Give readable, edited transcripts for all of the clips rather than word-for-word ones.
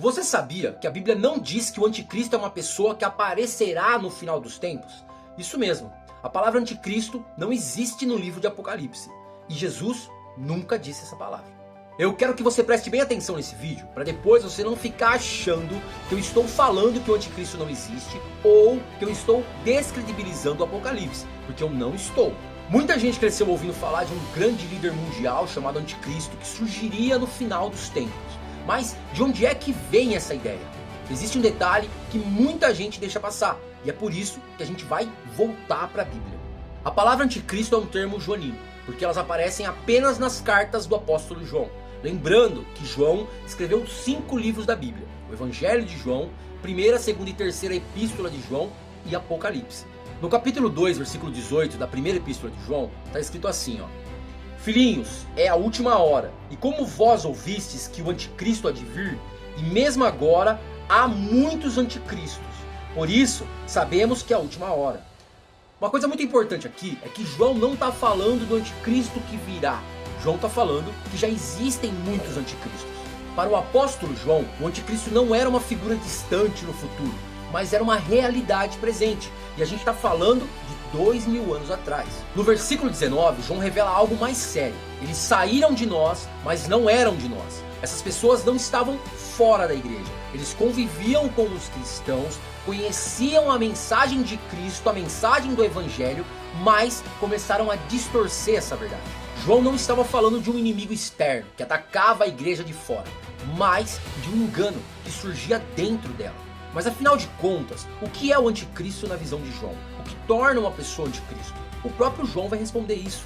Você sabia que a Bíblia não diz que o anticristo é uma pessoa que aparecerá no final dos tempos? Isso mesmo, a palavra anticristo não existe no livro de Apocalipse. E Jesus nunca disse essa palavra. Eu quero que você preste bem atenção nesse vídeo, para depois você não ficar achando que eu estou falando que o anticristo não existe, ou que eu estou descredibilizando o Apocalipse, porque eu não estou. Muita gente cresceu ouvindo falar de um grande líder mundial chamado anticristo que surgiria no final dos tempos. Mas de onde é que vem essa ideia? Existe um detalhe que muita gente deixa passar, e é por isso que a gente vai voltar para a Bíblia. A palavra anticristo é um termo joanino, porque elas aparecem apenas nas cartas do apóstolo João. Lembrando que João escreveu 5 livros da Bíblia: o Evangelho de João, 1ª, 2ª e 3ª Epístola de João e Apocalipse. No capítulo 2, versículo 18 da 1ª Epístola de João, está escrito assim, Filhinhos, é a última hora, e como vós ouvistes que o anticristo há de vir, e mesmo agora há muitos anticristos, por isso sabemos que é a última hora. Uma coisa muito importante aqui é que João não está falando do anticristo que virá. João está falando que já existem muitos anticristos. Para o apóstolo João, o anticristo não era uma figura distante no futuro, mas era uma realidade presente. E a gente está falando de 2000 anos atrás. No versículo 19, João revela algo mais sério. Eles saíram de nós, mas não eram de nós. Essas pessoas não estavam fora da igreja. Eles conviviam com os cristãos, conheciam a mensagem de Cristo, a mensagem do Evangelho, mas começaram a distorcer essa verdade. João não estava falando de um inimigo externo que atacava a igreja de fora, mas de um engano que surgia dentro dela. Mas afinal de contas, o que é o anticristo na visão de João? O que torna uma pessoa anticristo? O próprio João vai responder isso.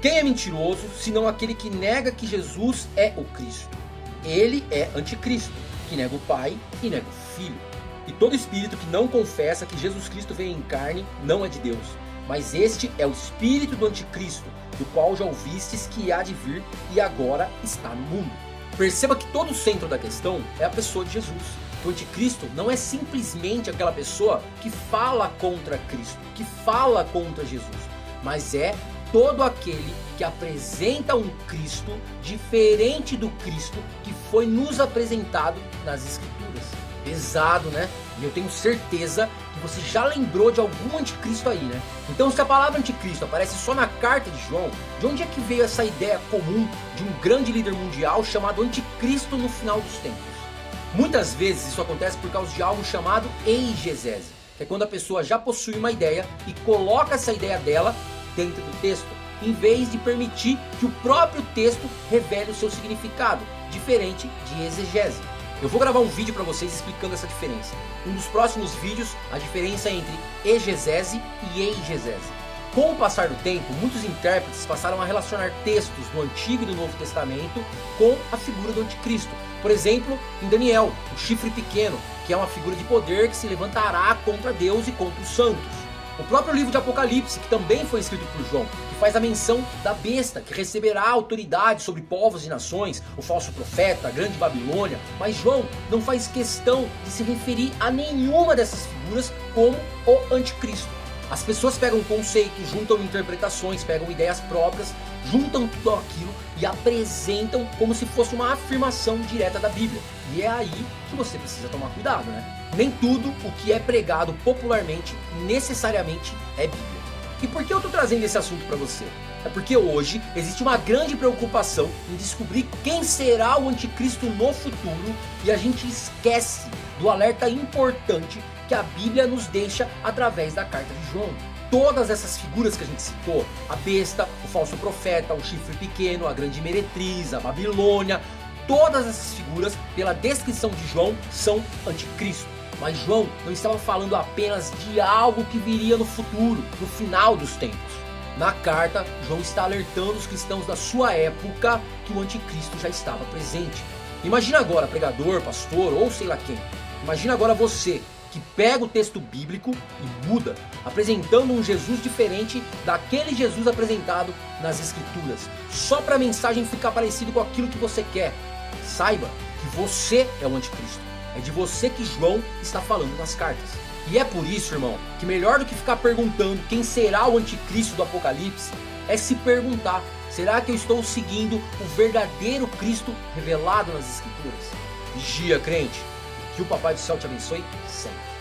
Quem é mentiroso, senão aquele que nega que Jesus é o Cristo? Ele é anticristo, que nega o Pai e nega o Filho. E todo espírito que não confessa que Jesus Cristo veio em carne não é de Deus. Mas este é o espírito do anticristo, do qual já ouvistes que há de vir e agora está no mundo. Perceba que todo o centro da questão é a pessoa de Jesus. O anticristo não é simplesmente aquela pessoa que fala contra Cristo, que fala contra Jesus, mas é todo aquele que apresenta um Cristo diferente do Cristo que foi nos apresentado nas Escrituras. Pesado, né? E eu tenho certeza que você já lembrou de algum anticristo aí, né? Então, se a palavra anticristo aparece só na carta de João, de onde é que veio essa ideia comum de um grande líder mundial chamado anticristo no final dos tempos? Muitas vezes isso acontece por causa de algo chamado exegese, que é quando a pessoa já possui uma ideia e coloca essa ideia dela dentro do texto, em vez de permitir que o próprio texto revele o seu significado, diferente de exegese. Eu vou gravar um vídeo para vocês explicando essa diferença. Um dos próximos vídeos, a diferença entre exegese e eigegese. Com o passar do tempo, muitos intérpretes passaram a relacionar textos do Antigo e do Novo Testamento com a figura do anticristo. Por exemplo, em Daniel, o chifre pequeno, que é uma figura de poder que se levantará contra Deus e contra os santos. O próprio livro de Apocalipse, que também foi escrito por João, que faz a menção da besta, que receberá autoridade sobre povos e nações, o falso profeta, a grande Babilônia. Mas João não faz questão de se referir a nenhuma dessas figuras como o anticristo. As pessoas pegam conceitos, juntam interpretações, pegam ideias próprias, juntam tudo aquilo e apresentam como se fosse uma afirmação direta da Bíblia. E é aí que você precisa tomar cuidado, né? Nem tudo o que é pregado popularmente necessariamente é Bíblia. E por que eu estou trazendo esse assunto para você? É porque hoje existe uma grande preocupação em descobrir quem será o anticristo no futuro e a gente esquece do alerta importante que a Bíblia nos deixa através da carta de João. Todas essas figuras que a gente citou, a besta, o falso profeta, o chifre pequeno, a grande meretriz, a Babilônia, todas essas figuras, pela descrição de João, são anticristo. Mas João não estava falando apenas de algo que viria no futuro, no final dos tempos. Na carta, João está alertando os cristãos da sua época que o anticristo já estava presente. Imagina agora, pregador, pastor ou sei lá quem, imagina agora você, que pega o texto bíblico e muda, apresentando um Jesus diferente daquele Jesus apresentado nas Escrituras, só para a mensagem ficar parecido com aquilo que você quer. Saiba que você é o anticristo, é de você que João está falando nas cartas. E é por isso, irmão, que melhor do que ficar perguntando quem será o anticristo do Apocalipse, é se perguntar: será que eu estou seguindo o verdadeiro Cristo revelado nas Escrituras? Vigia, crente. Que o Papai do Céu te abençoe sempre.